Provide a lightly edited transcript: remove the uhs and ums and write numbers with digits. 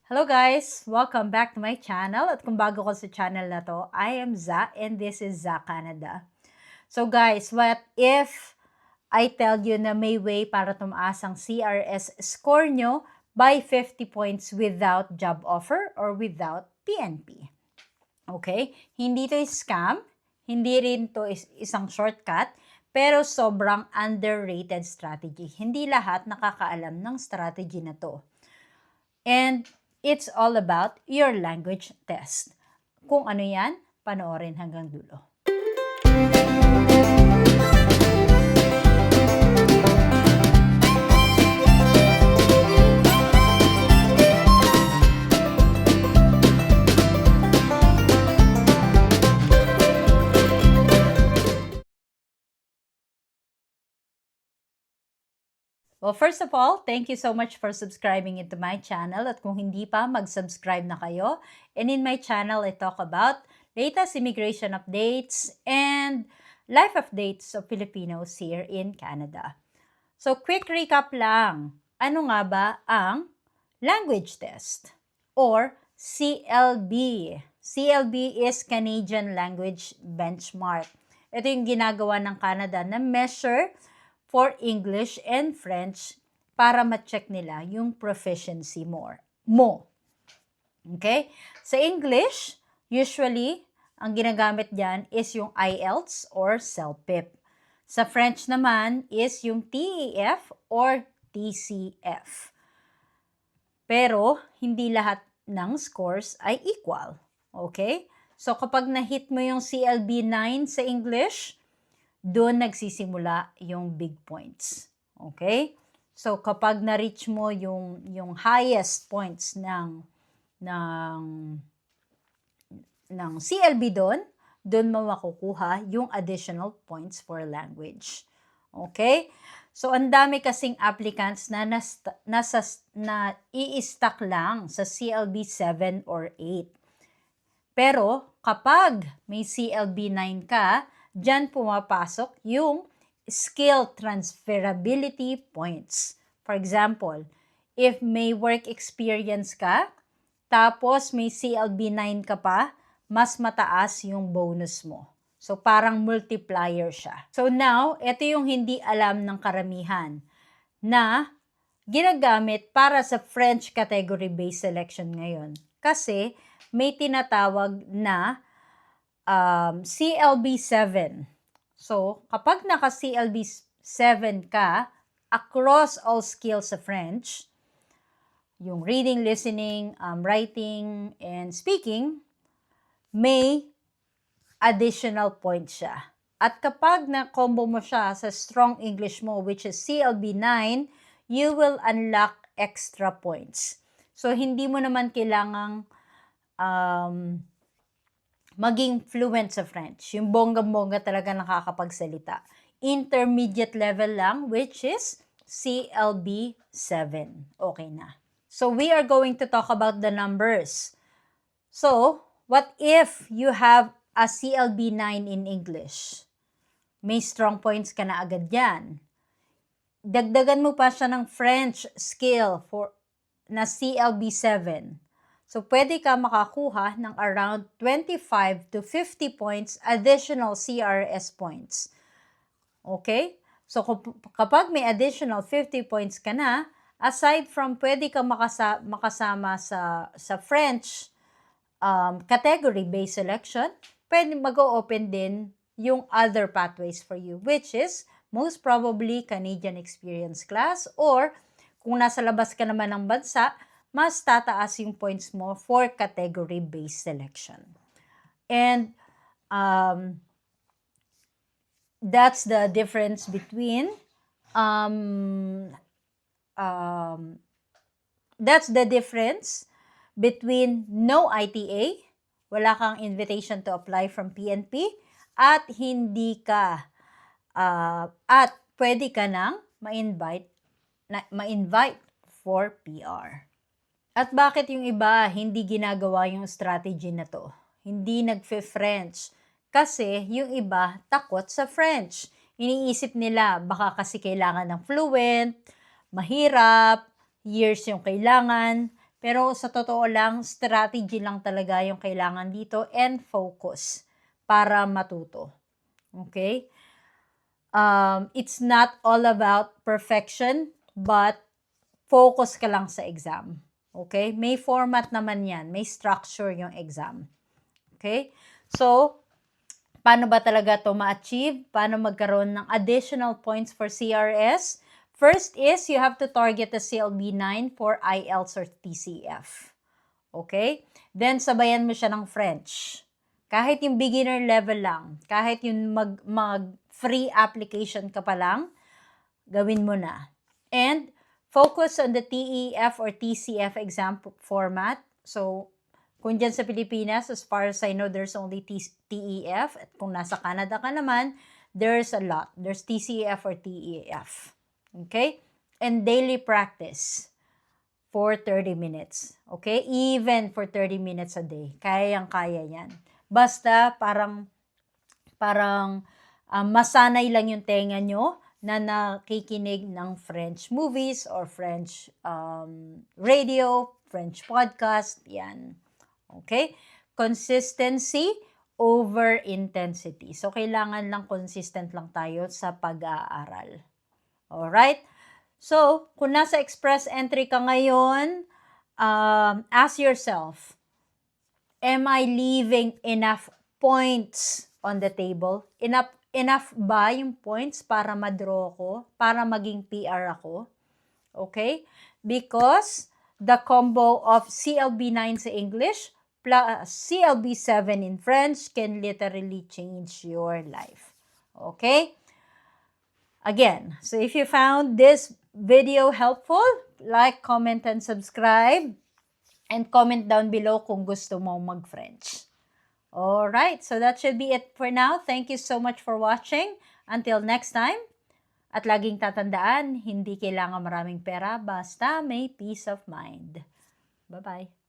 Hello guys! Welcome back to my channel. At kung bago ka sa channel na to, I am Za and this is Za Canada. So guys, what if I tell you na may way para tumaas ang CRS score nyo by 50 points without job offer or without PNP? Okay? Hindi to scam, hindi rin to isang shortcut, pero sobrang underrated strategy. Hindi lahat nakakaalam ng strategy na to. And it's all about your language test. Kung ano yan, panoorin hanggang dulo. Well, first of all, thank you so much for subscribing into my channel. At kung hindi pa, mag-subscribe na kayo. And in my channel, I talk about latest immigration updates and life updates of Filipinos here in Canada. So, quick recap lang. Ano nga ba ang language test or CLB? CLB is Canadian Language Benchmark. Ito yung ginagawa ng Canada na measure for English and French para ma-check nila yung proficiency mo. Okay? Sa English, usually, ang ginagamit dyan is yung IELTS or CELPIP. Sa French naman is yung TEF or TCF. Pero, hindi lahat ng scores ay equal. Okay? So, kapag na-hit mo yung CLB 9 sa English, doon nagsisimula yung big points. Okay? So, kapag na-reach mo yung highest points ng CLB doon mo makukuha yung additional points for language. Okay? So, ang dami kasing applicants na i-stuck lang sa CLB 7 or 8. Pero, kapag may CLB 9 ka, diyan pumapasok yung skill transferability points. For example, if may work experience ka, tapos may CLB 9 ka pa, mas mataas yung bonus mo. So, parang multiplier siya. So, now, ito yung hindi alam ng karamihan na ginagamit para sa French category-based selection ngayon. Kasi, may tinatawag na CLB 7. So, kapag naka CLB 7 ka, across all skills sa French, yung reading, listening, writing, and speaking, may additional points siya. At kapag na-combo mo siya sa strong English mo, which is CLB 9, you will unlock extra points. So, hindi mo naman kailangang maging fluent sa French. Yung bongga-bongga talaga nakakapagsalita. Intermediate level lang, which is CLB 7. Okay na. So, we are going to talk about the numbers. So, what if you have a CLB 9 in English? May strong points ka na agad yan. Dagdagan mo pa siya ng French skill na CLB 7. So, pwede ka makakuha ng around 25 to 50 points additional CRS points. Okay? So, kapag may additional 50 points ka na, aside from pwede ka makasama sa French category-based selection, pwede mag-o-open din yung other pathways for you, which is most probably Canadian Experience Class or kung nasa labas ka naman ng bansa, mas tataas yung points mo for category-based selection. And that's the difference between no ITA, wala kang invitation to apply from PNP, at hindi ka at pwede ka nang ma-invite for PR. At bakit yung iba hindi ginagawa yung strategy na to? Hindi nagfe-French. Kasi yung iba takot sa French. Iniisip nila baka kasi kailangan ng fluent, mahirap, years yung kailangan. Pero sa totoo lang, strategy lang talaga yung kailangan dito and focus para matuto. Okay? It's not all about perfection, but focus ka lang sa exam. Okay? May format naman yan. May structure yung exam. Okay? So, paano ba talaga to ma-achieve? Paano magkaroon ng additional points for CRS? First is, you have to target the CLB 9 for IELTS or TCF. Okay? Then, sabayan mo siya ng French. Kahit yung beginner level lang, kahit yung mag-free application ka pa lang, gawin mo na. And, focus on the TEF or TCF exam format. So, kung dyan sa Pilipinas, as far as I know, there's only TEF. At kung nasa Canada ka naman, there's a lot. There's TCF or TEF. Okay? And daily practice for 30 minutes. Okay? Even for 30 minutes a day. Kayang-kaya yan. Basta parang masanay lang yung tenga nyo na nakikinig ng French movies or French radio, French podcast, yan. Okay? Consistency over intensity. So, kailangan lang consistent lang tayo sa pag-aaral. Alright? So, kung nasa express entry ka ngayon, ask yourself, am I leaving enough points on the table? Enough ba yung points para ma-draw ko? Para maging PR ako? Okay? Because the combo of CLB 9 sa English plus CLB 7 in French can literally change your life. Okay? Again, so if you found this video helpful, like, comment, and subscribe. And comment down below kung gusto mo mag-French. Alright, so that should be it for now. Thank you so much for watching. Until next time. At laging tatandaan, hindi kailangan maraming pera, basta may peace of mind. Bye-bye.